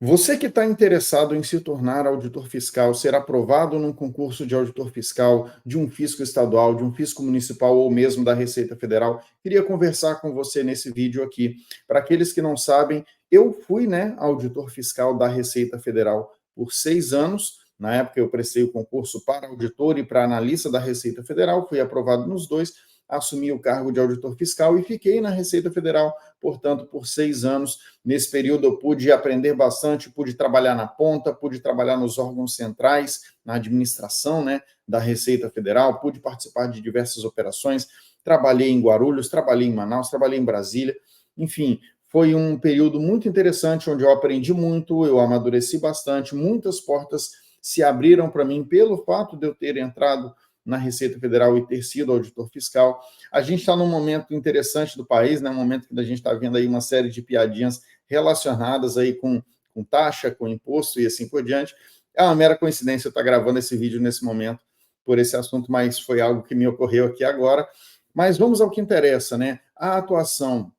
Você que está interessado em se tornar auditor fiscal, ser aprovado num concurso de auditor fiscal de um fisco estadual, de um fisco municipal ou mesmo da Receita Federal, queria conversar com você nesse vídeo aqui. Para aqueles que não sabem, eu fui, auditor fiscal da Receita Federal por 6 anos. Na época eu prestei o concurso para auditor e para analista da Receita Federal, fui aprovado nos dois, assumi o cargo de auditor fiscal e fiquei na Receita Federal, portanto, por 6 anos. Nesse período eu pude aprender bastante, pude trabalhar na ponta, pude trabalhar nos órgãos centrais, na administração, da Receita Federal, pude participar de diversas operações, trabalhei em Guarulhos, trabalhei em Manaus, trabalhei em Brasília, enfim, foi um período muito interessante, onde eu aprendi muito, eu amadureci bastante, muitas portas se abriram para mim pelo fato de eu ter entrado na Receita Federal e ter sido auditor fiscal. A gente está num momento interessante do país, um momento que a gente está vendo aí uma série de piadinhas relacionadas aí com taxa, com imposto e assim por diante. É uma mera coincidência eu estar gravando esse vídeo nesse momento por esse assunto, mas foi algo que me ocorreu aqui agora. Mas vamos ao que interessa, A atuação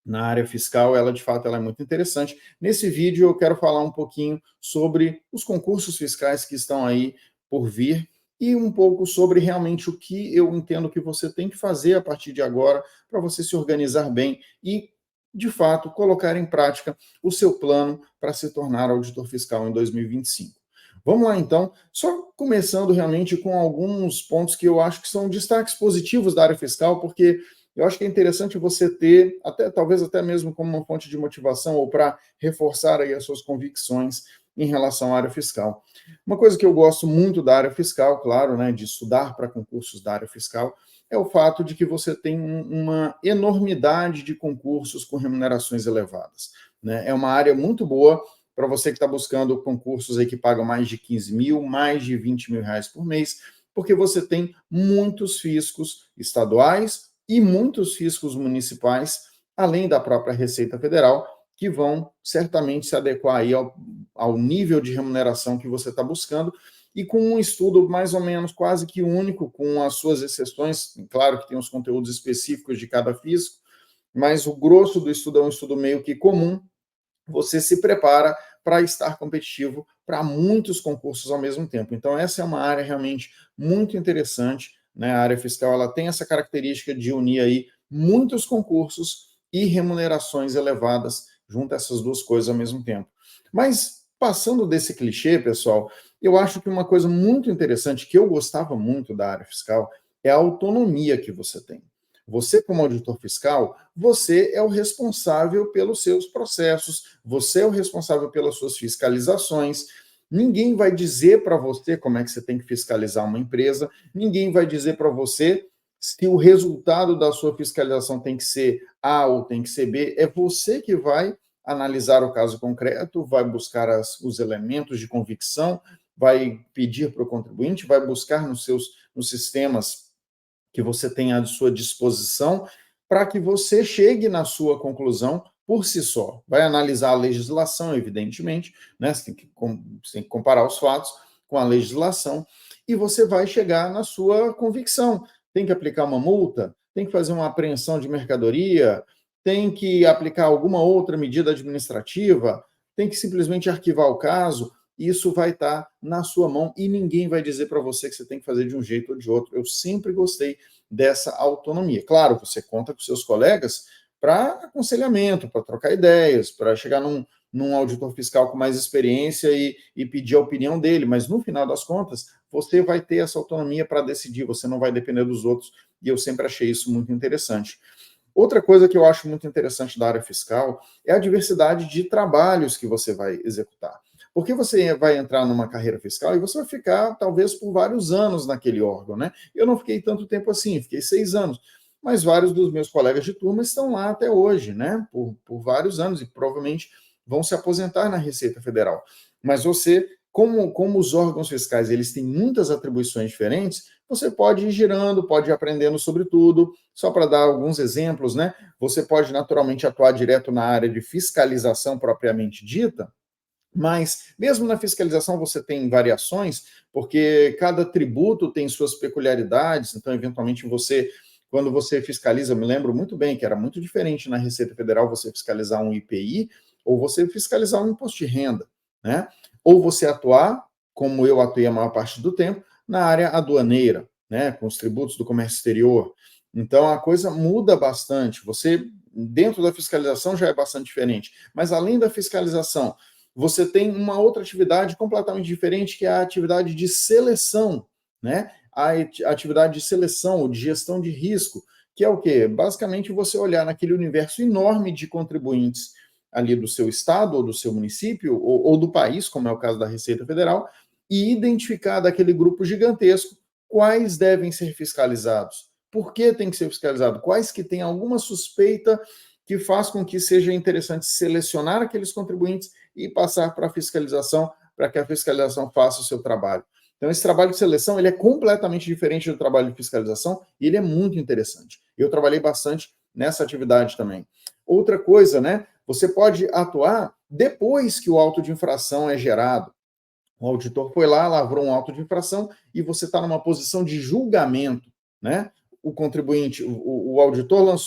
na área fiscal, ela de fato ela é muito interessante. Nesse vídeo eu quero falar um pouquinho sobre os concursos fiscais que estão aí por vir e um pouco sobre realmente o que eu entendo que você tem que fazer a partir de agora para você se organizar bem e, de fato, colocar em prática o seu plano para se tornar auditor fiscal em 2025. Vamos lá, então, só começando realmente com alguns pontos que eu acho que são destaques positivos da área fiscal, porque eu acho que é interessante você ter, até talvez até mesmo como uma fonte de motivação ou para reforçar aí as suas convicções em relação à área fiscal. Uma coisa que eu gosto muito da área fiscal, claro, de estudar para concursos da área fiscal, é o fato de que você tem uma enormidade de concursos com remunerações elevadas. É uma área muito boa para você que está buscando concursos aí que pagam mais de 15 mil, mais de 20 mil reais por mês, porque você tem muitos fiscos estaduais e muitos fiscos municipais, além da própria Receita Federal, que vão certamente se adequar aí ao nível de remuneração que você está buscando, e com um estudo mais ou menos quase que único, com as suas exceções, claro que tem os conteúdos específicos de cada fisco, mas o grosso do estudo é um estudo meio que comum, você se prepara para estar competitivo para muitos concursos ao mesmo tempo. Então, essa é uma área realmente muito interessante, A área fiscal ela tem essa característica de unir aí muitos concursos e remunerações elevadas junto a essas duas coisas ao mesmo tempo. Mas, passando desse clichê, pessoal, eu acho que uma coisa muito interessante que eu gostava muito da área fiscal é a autonomia que você tem. Você, como auditor fiscal, você é o responsável pelos seus processos, você é o responsável pelas suas fiscalizações. Ninguém vai dizer para você como é que você tem que fiscalizar uma empresa, ninguém vai dizer para você se o resultado da sua fiscalização tem que ser A ou tem que ser B. É você que vai analisar o caso concreto, vai buscar os elementos de convicção, vai pedir para o contribuinte, vai buscar nos sistemas que você tem à sua disposição para que você chegue na sua conclusão por si só. Vai analisar a legislação, evidentemente, você tem que comparar os fatos com a legislação e você vai chegar na sua convicção. Tem que aplicar uma multa, tem que fazer uma apreensão de mercadoria, tem que aplicar alguma outra medida administrativa, tem que simplesmente arquivar o caso. Isso vai estar na sua mão e ninguém vai dizer para você que você tem que fazer de um jeito ou de outro. Eu sempre gostei dessa autonomia. Claro, você conta com seus colegas para aconselhamento, para trocar ideias, para chegar num auditor fiscal com mais experiência e pedir a opinião dele, mas no final das contas, você vai ter essa autonomia para decidir, você não vai depender dos outros, e eu sempre achei isso muito interessante. Outra coisa que eu acho muito interessante da área fiscal é a diversidade de trabalhos que você vai executar. Porque você vai entrar numa carreira fiscal e você vai ficar, talvez, por vários anos naquele órgão, Eu não fiquei tanto tempo assim, fiquei 6 anos. Mas vários dos meus colegas de turma estão lá até hoje, Por vários anos e provavelmente vão se aposentar na Receita Federal. Mas você, como os órgãos fiscais eles têm muitas atribuições diferentes, você pode ir girando, pode ir aprendendo sobre tudo. Só para dar alguns exemplos, Você pode naturalmente atuar direto na área de fiscalização propriamente dita, mas mesmo na fiscalização você tem variações, porque cada tributo tem suas peculiaridades, então, eventualmente, quando você fiscaliza, eu me lembro muito bem que era muito diferente na Receita Federal você fiscalizar um IPI ou você fiscalizar um imposto de renda, né? Ou você atuar, como eu atuei a maior parte do tempo, na área aduaneira, né? Com os tributos do comércio exterior. Então a coisa muda bastante. Você, dentro da fiscalização, já é bastante diferente. Mas além da fiscalização, você tem uma outra atividade completamente diferente, que é a atividade de seleção, né? A atividade de seleção ou de gestão de risco, que é o quê? Basicamente você olhar naquele universo enorme de contribuintes ali do seu estado ou do seu município ou do país, como é o caso da Receita Federal, e identificar daquele grupo gigantesco quais devem ser fiscalizados. Por que tem que ser fiscalizado? Quais que têm alguma suspeita que faz com que seja interessante selecionar aqueles contribuintes e passar para a fiscalização, para que a fiscalização faça o seu trabalho. Então, esse trabalho de seleção ele é completamente diferente do trabalho de fiscalização e ele é muito interessante. Eu trabalhei bastante nessa atividade também. Outra coisa, né? Você pode atuar depois que o auto de infração é gerado. O auditor foi lá, lavrou um auto de infração e você está numa posição de julgamento, né? O contribuinte, o auditor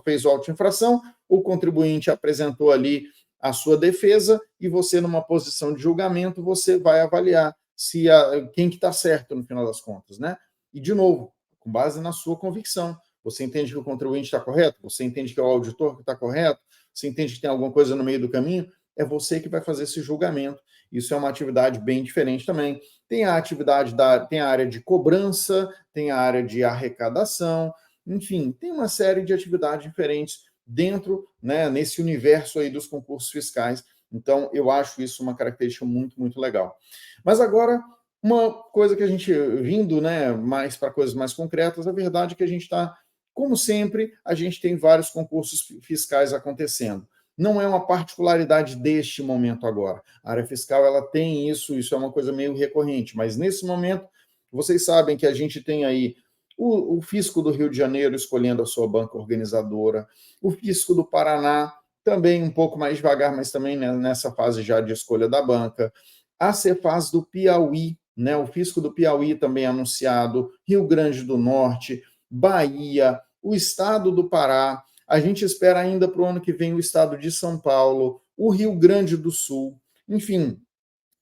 fez o auto de infração, o contribuinte apresentou ali a sua defesa e você, numa posição de julgamento, você vai avaliar se quem que está certo no final das contas, né? E, de novo, com base na sua convicção. Você entende que o contribuinte está correto? Você entende que é o auditor que está correto? Você entende que tem alguma coisa no meio do caminho? É você que vai fazer esse julgamento. Isso é uma atividade bem diferente também. Tem a atividade tem a área de cobrança, tem a área de arrecadação, enfim, tem uma série de atividades diferentes dentro, né, nesse universo aí dos concursos fiscais. Então, eu acho isso uma característica muito, muito legal. Mas agora, uma coisa que a gente, vindo, né, mais para coisas mais concretas, a verdade é que a gente está, como sempre, a gente tem vários concursos fiscais acontecendo. Não é uma particularidade deste momento agora. A área fiscal ela tem isso é uma coisa meio recorrente, mas nesse momento, vocês sabem que a gente tem aí o Fisco do Rio de Janeiro escolhendo a sua banca organizadora, o Fisco do Paraná também um pouco mais devagar, mas também nessa fase já de escolha da banca, a Cefaz do Piauí, né, o Fisco do Piauí também anunciado, Rio Grande do Norte, Bahia, o Estado do Pará, a gente espera ainda para o ano que vem o Estado de São Paulo, o Rio Grande do Sul, enfim,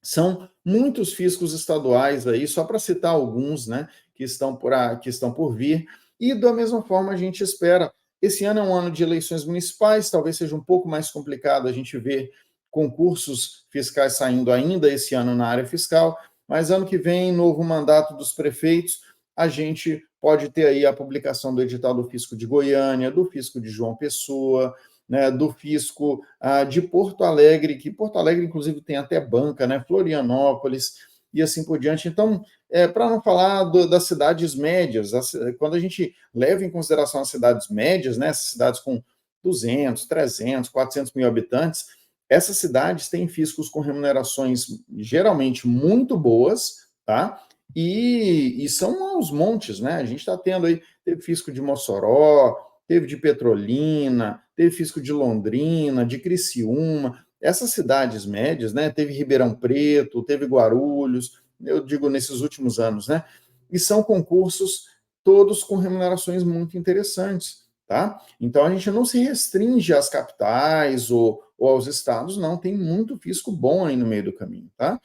são muitos fiscos estaduais aí, só para citar alguns, né, que estão por vir. E da mesma forma a gente espera. Esse ano é um ano de eleições municipais, talvez seja um pouco mais complicado a gente ver concursos fiscais saindo ainda esse ano na área fiscal, mas ano que vem, novo mandato dos prefeitos, a gente pode ter aí a publicação do edital do Fisco de Goiânia, do Fisco de João Pessoa, né, do Fisco de Porto Alegre, que Porto Alegre, inclusive, tem até banca, né, Florianópolis e assim por diante. Então, para não falar das cidades médias, quando a gente leva em consideração as cidades médias, né, essas cidades com 200, 300, 400 mil habitantes, essas cidades têm fiscos com remunerações geralmente muito boas, tá? E são aos montes, né? A gente está tendo aí, teve fisco de Mossoró, teve de Petrolina, teve fisco de Londrina, de Criciúma, essas cidades médias, né? Teve Ribeirão Preto, teve Guarulhos, eu digo nesses últimos anos, né? E são concursos todos com remunerações muito interessantes, tá? Então a gente não se restringe às capitais ou aos estados, não, tem muito fisco bom aí no meio do caminho, tá?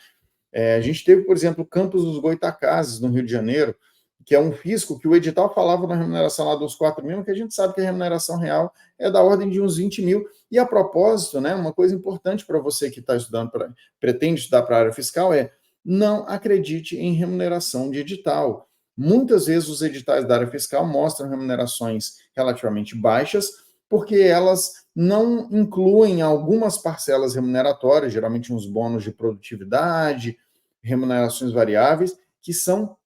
A gente teve, por exemplo, o Campos dos Goitacazes, no Rio de Janeiro, que é um fisco que o edital falava na remuneração lá dos 4 mil, que a gente sabe que a remuneração real é da ordem de uns 20 mil. E a propósito, né, uma coisa importante para você que está estudando, pretende estudar para a área fiscal é não acredite em remuneração de edital. Muitas vezes os editais da área fiscal mostram remunerações relativamente baixas, porque elas não incluem algumas parcelas remuneratórias, geralmente uns bônus de produtividade, remunerações variáveis, que são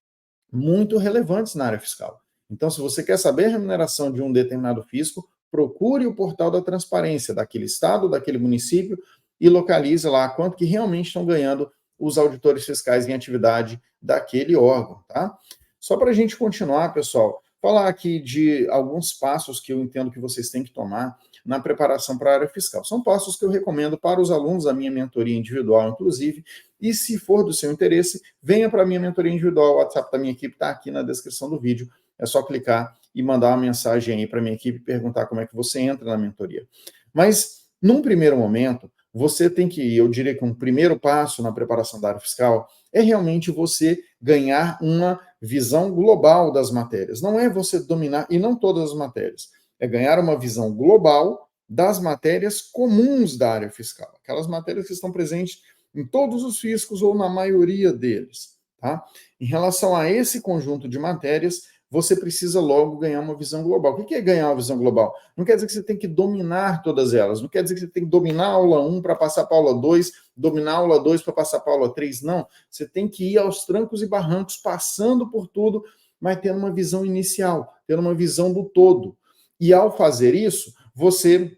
muito relevantes na área fiscal. Então, se você quer saber a remuneração de um determinado fisco, procure o portal da transparência daquele estado, daquele município e localize lá quanto que realmente estão ganhando os auditores fiscais em atividade daquele órgão, tá? Só para a gente continuar, pessoal, falar aqui de alguns passos que eu entendo que vocês têm que tomar na preparação para a área fiscal. São passos que eu recomendo para os alunos da minha mentoria individual, inclusive, e se for do seu interesse, venha para a minha mentoria individual, o WhatsApp da minha equipe está aqui na descrição do vídeo, é só clicar e mandar uma mensagem aí para a minha equipe e perguntar como é que você entra na mentoria. Mas, num primeiro momento, você tem que, eu diria que um primeiro passo na preparação da área fiscal é realmente você ganhar uma visão global das matérias. Não é você dominar, e não todas as matérias, é ganhar uma visão global das matérias comuns da área fiscal, aquelas matérias que estão presentes em todos os fiscos ou na maioria deles. Tá? Em relação a esse conjunto de matérias, você precisa logo ganhar uma visão global. O que é ganhar uma visão global? Não quer dizer que você tem que dominar todas elas, não quer dizer que você tem que dominar a aula 1 para passar para a aula 2, dominar a aula 2 para passar para a aula 3, não. Você tem que ir aos trancos e barrancos, passando por tudo, mas tendo uma visão inicial, tendo uma visão do todo. E ao fazer isso, você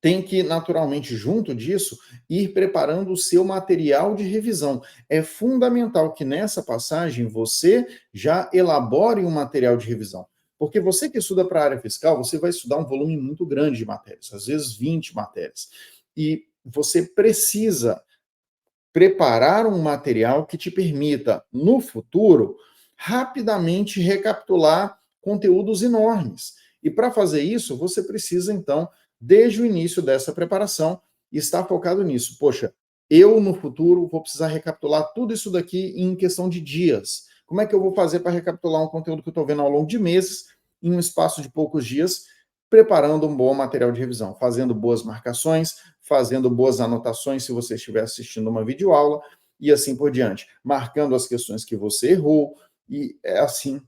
tem que, naturalmente, junto disso, ir preparando o seu material de revisão. É fundamental que nessa passagem você já elabore um material de revisão. Porque você que estuda para a área fiscal, você vai estudar um volume muito grande de matérias, às vezes 20 matérias. E você precisa preparar um material que te permita, no futuro, rapidamente recapitular conteúdos enormes. E para fazer isso, você precisa, então, desde o início dessa preparação, estar focado nisso. Poxa, eu no futuro vou precisar recapitular tudo isso daqui em questão de dias. Como é que eu vou fazer para recapitular um conteúdo que eu estou vendo ao longo de meses, em um espaço de poucos dias, preparando um bom material de revisão, fazendo boas marcações, fazendo boas anotações se você estiver assistindo uma videoaula e assim por diante, marcando as questões que você errou, e é assim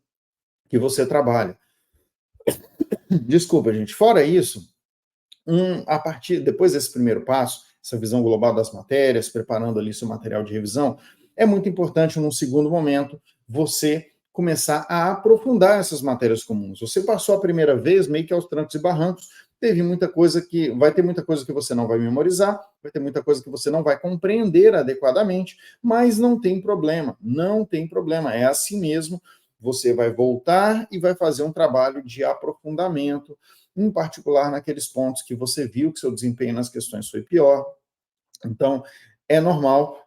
que você trabalha. Desculpa, gente. Fora isso, a partir depois desse primeiro passo, essa visão global das matérias, preparando ali seu material de revisão, é muito importante, num segundo momento, você começar a aprofundar essas matérias comuns. Você passou a primeira vez meio que aos trancos e barrancos, teve muita coisa que vai ter muita coisa que você não vai memorizar, vai ter muita coisa que você não vai compreender adequadamente, mas não tem problema, não tem problema, é assim mesmo. Você vai voltar e vai fazer um trabalho de aprofundamento, em particular naqueles pontos que você viu que seu desempenho nas questões foi pior. Então, é normal,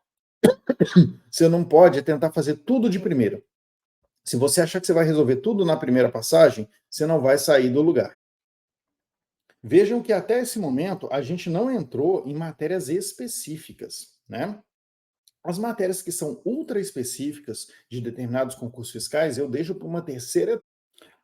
você não pode tentar fazer tudo de primeira. Se você achar que você vai resolver tudo na primeira passagem, você não vai sair do lugar. Vejam que até esse momento a gente não entrou em matérias específicas, né? As matérias que são ultra específicas de determinados concursos fiscais, eu deixo para uma terceira.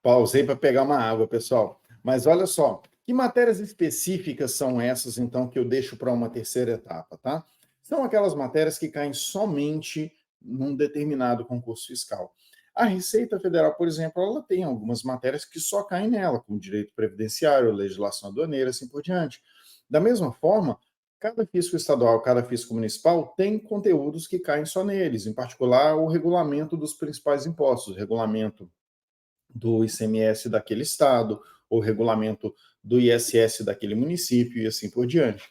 Pausei para pegar uma água, pessoal. Mas olha só, que matérias específicas são essas, então, que eu deixo para uma terceira etapa, tá? São aquelas matérias que caem somente num determinado concurso fiscal. A Receita Federal, por exemplo, ela tem algumas matérias que só caem nela, como direito previdenciário, legislação aduaneira, assim por diante. Da mesma forma, cada fisco estadual, cada fisco municipal tem conteúdos que caem só neles, em particular o regulamento dos principais impostos, o regulamento do ICMS daquele estado, ou regulamento do ISS daquele município e assim por diante.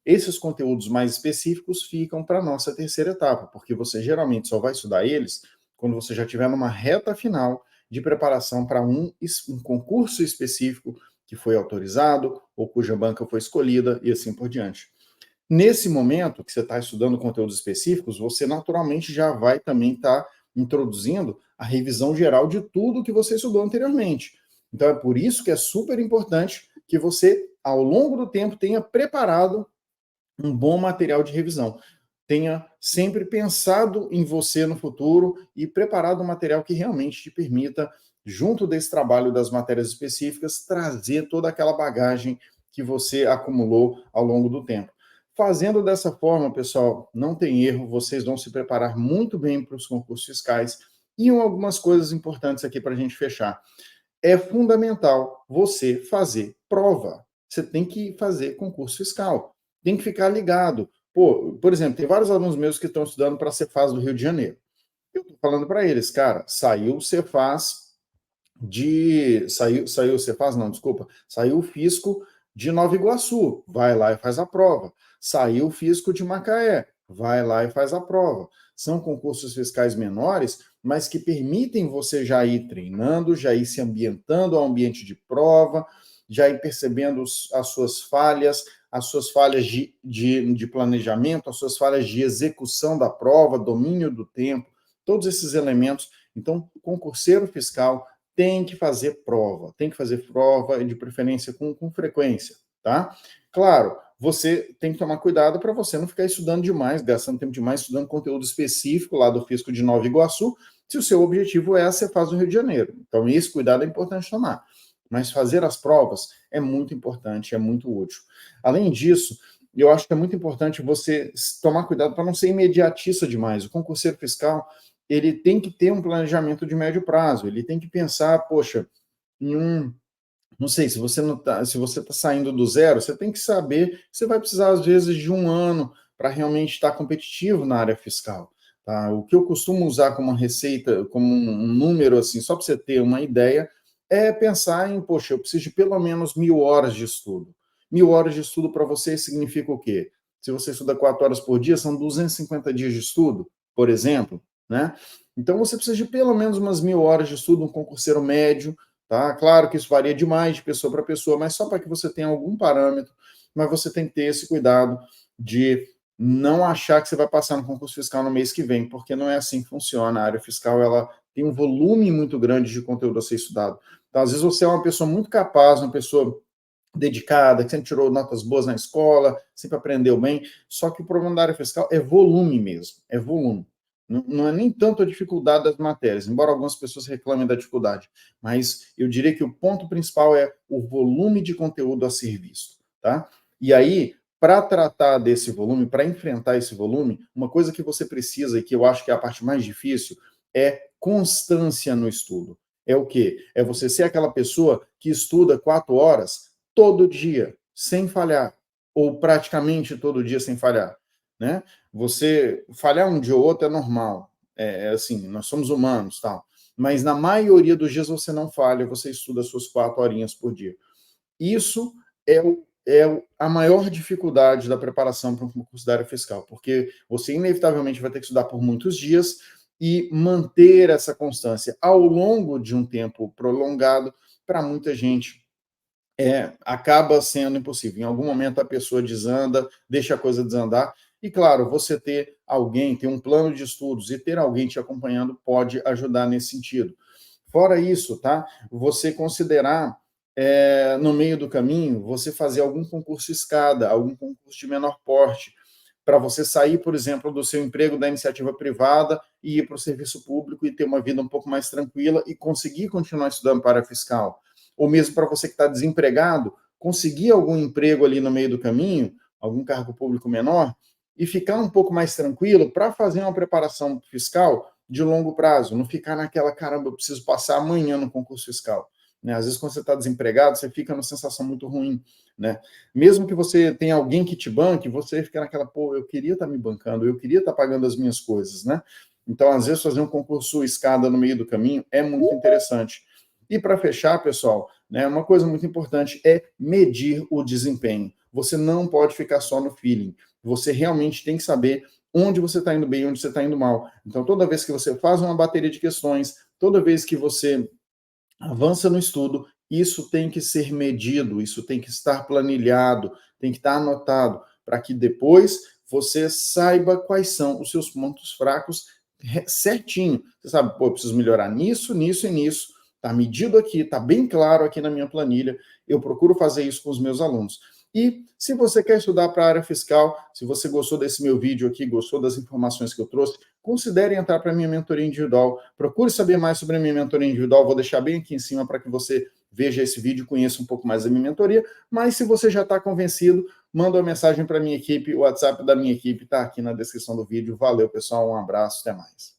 Esses conteúdos mais específicos ficam para a nossa terceira etapa, porque você geralmente só vai estudar eles quando você já estiver numa reta final de preparação para um concurso específico que foi autorizado ou cuja banca foi escolhida e assim por diante. Nesse momento que você está estudando conteúdos específicos, você naturalmente já vai também estar introduzindo a revisão geral de tudo que você estudou anteriormente. Então é por isso que é super importante que você, ao longo do tempo, tenha preparado um bom material de revisão. Tenha sempre pensado em você no futuro e preparado um material que realmente te permita, junto desse trabalho das matérias específicas, trazer toda aquela bagagem que você acumulou ao longo do tempo. Fazendo dessa forma, pessoal, não tem erro, vocês vão se preparar muito bem para os concursos fiscais. E algumas coisas importantes aqui para a gente fechar. É fundamental você fazer prova. Você tem que fazer concurso fiscal. Tem que ficar ligado. Pô, por exemplo, tem vários alunos meus que estão estudando para a Cefaz do Rio de Janeiro. Eu estou falando para eles, cara, saiu o Cefaz Saiu o Cefaz, não, desculpa. Saiu o fisco de Nova Iguaçu. Vai lá e faz a prova. Saiu o fisco de Macaé. Vai lá e faz a prova. São concursos fiscais menores, mas que permitem você já ir treinando, já ir se ambientando ao ambiente de prova, já ir percebendo as suas falhas de planejamento, as suas falhas de execução da prova, domínio do tempo, todos esses elementos. Então, concurseiro fiscal tem que fazer prova de preferência com frequência, tá? Claro, você tem que tomar cuidado para você não ficar estudando demais, gastando tempo demais estudando conteúdo específico lá do Fisco de Nova Iguaçu, se o seu objetivo é a Cefaz do Rio de Janeiro. Então, esse cuidado é importante tomar. Mas fazer as provas é muito importante, é muito útil. Além disso, eu acho que é muito importante você tomar cuidado para não ser imediatista demais. O concurseiro fiscal, ele tem que ter um planejamento de médio prazo, ele tem que pensar, poxa, em não sei, se você não tá, se você está saindo do zero, você tem que saber que você vai precisar, às vezes, de um ano para realmente estar competitivo na área fiscal. Tá? O que eu costumo usar como uma receita, como um número, assim, só para você ter uma ideia, é pensar em, poxa, eu preciso de pelo menos 1.000 horas de estudo. 1.000 horas de estudo para você significa o quê? Se você estuda 4 horas por dia, são 250 dias de estudo, por exemplo, né? Então você precisa de pelo menos umas 1.000 horas de estudo, um concurseiro médio, tá? Claro que isso varia demais de pessoa para pessoa, mas só para que você tenha algum parâmetro, mas você tem que ter esse cuidado de não achar que você vai passar no concurso fiscal no mês que vem, porque não é assim que funciona. A área fiscal, ela tem um volume muito grande de conteúdo a ser estudado. Então, às vezes você é uma pessoa muito capaz, uma pessoa dedicada, que sempre tirou notas boas na escola, sempre aprendeu bem, só que o problema da área fiscal é volume mesmo, é volume. Não é nem tanto a dificuldade das matérias, embora algumas pessoas reclamem da dificuldade, mas eu diria que o ponto principal é o volume de conteúdo a ser visto, tá? E aí, para tratar desse volume, para enfrentar esse volume, uma coisa que você precisa, e que eu acho que é a parte mais difícil, é constância no estudo. É o quê? É você ser aquela pessoa que estuda 4 horas todo dia, sem falhar, ou praticamente todo dia sem falhar, né? Você falhar um dia ou outro é normal, é assim, nós somos humanos, tal. Mas na maioria dos dias você não falha, você estuda as suas 4 horinhas por dia. Isso é a maior dificuldade da preparação para um concurso da área fiscal, porque você inevitavelmente vai ter que estudar por muitos dias e manter essa constância ao longo de um tempo prolongado, para muita gente acaba sendo impossível. Em algum momento a pessoa desanda, deixa a coisa desandar. E, claro, você ter alguém, ter um plano de estudos e ter alguém te acompanhando pode ajudar nesse sentido. Fora isso, tá? Você considerar, no meio do caminho, você fazer algum concurso escada, algum concurso de menor porte, para você sair, por exemplo, do seu emprego da iniciativa privada e ir para o serviço público e ter uma vida um pouco mais tranquila e conseguir continuar estudando para a área fiscal. Ou mesmo para você que está desempregado, conseguir algum emprego ali no meio do caminho, algum cargo público menor, e ficar um pouco mais tranquilo para fazer uma preparação fiscal de longo prazo, não ficar naquela, caramba, eu preciso passar amanhã no concurso fiscal. Né? Às vezes, quando você está desempregado, você fica numa sensação muito ruim. Né? Mesmo que você tenha alguém que te banque, você fica naquela, pô, eu queria estar me bancando, eu queria estar pagando as minhas coisas. Né? Então, às vezes, fazer um concurso escada no meio do caminho é muito interessante. E para fechar, pessoal, né, uma coisa muito importante é medir o desempenho. Você não pode ficar só no feeling. Você realmente tem que saber onde você está indo bem e onde você está indo mal. Então, toda vez que você faz uma bateria de questões, toda vez que você avança no estudo, isso tem que ser medido, isso tem que estar planilhado, tem que estar anotado, para que depois você saiba quais são os seus pontos fracos certinho. Você sabe, pô, eu preciso melhorar nisso, nisso e nisso. Está medido aqui, está bem claro aqui na minha planilha. Eu procuro fazer isso com os meus alunos. E se você quer estudar para a área fiscal, se você gostou desse meu vídeo aqui, gostou das informações que eu trouxe, considere entrar para a minha mentoria individual. Procure saber mais sobre a minha mentoria individual. Vou deixar bem aqui em cima para que você veja esse vídeo e conheça um pouco mais da minha mentoria. Mas se você já está convencido, manda uma mensagem para a minha equipe. O WhatsApp da minha equipe está aqui na descrição do vídeo. Valeu, pessoal. Um abraço. Até mais.